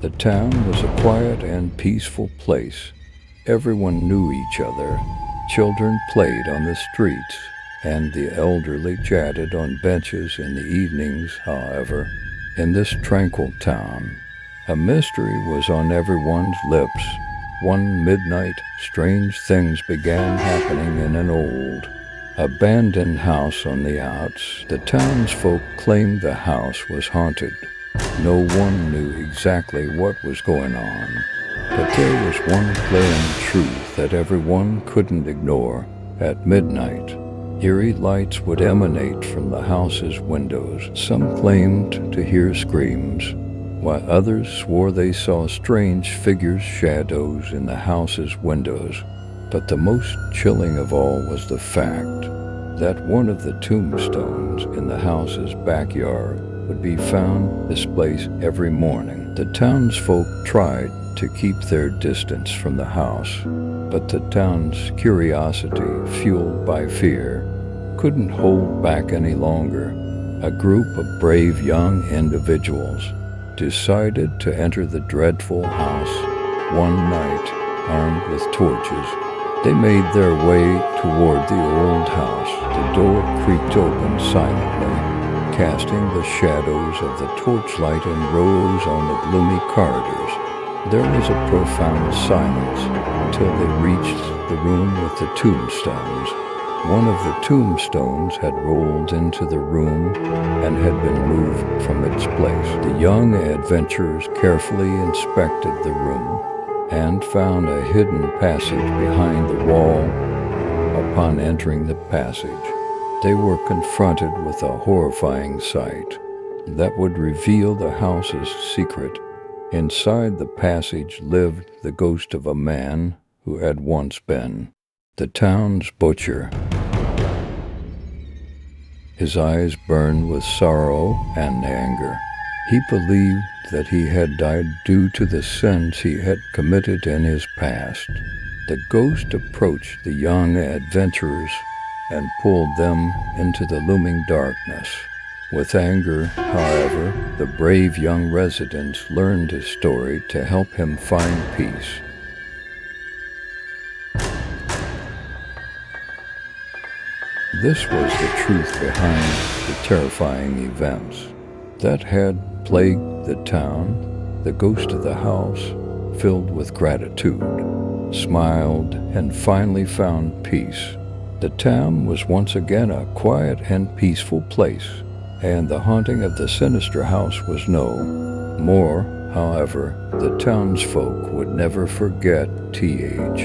The town was a quiet and peaceful place. Everyone knew each other. Children played on the streets, and the elderly chatted on benches in the evenings. However, in this tranquil town, a mystery was on everyone's lips. One midnight, strange things began happening in an old, abandoned house on the outs. The townsfolk claimed the house was haunted. No one knew exactly what was going on, but there was one glaring truth that everyone couldn't ignore. At midnight, eerie lights would emanate from the house's windows. Some claimed to hear screams, while others swore they saw strange figures, shadows in the house's windows. But the most chilling of all was the fact that one of the tombstones in the house's backyard would be found displaced every morning. The townsfolk tried to keep their distance from the house, but the town's curiosity, fueled by fear, couldn't hold back any longer. A group of brave young individuals decided to enter the dreadful house one night, armed with torches. They made their way toward the old house. The door creaked open silently, casting the shadows of the torchlight in rows on the gloomy corridors. There was a profound silence until they reached the room with the tombstones. One of the tombstones had rolled into the room and had been moved from its place. The young adventurers carefully inspected the room and found a hidden passage behind the wall. Upon entering the passage, they were confronted with a horrifying sight that would reveal the house's secret. Inside the passage lived the ghost of a man who had once been the town's butcher. His eyes burned with sorrow and anger. He believed that he had died due to the sins he had committed in his past. The ghost approached the young adventurers and pulled them into the looming darkness. With anger, however, the brave young residents learned his story to help him find peace. This was the truth behind the terrifying events that had plagued the town. The ghost of the house, filled with gratitude, smiled and finally found peace. The town was once again a quiet and peaceful place, and the haunting of the sinister house was no more. However, the townsfolk would never forget Th.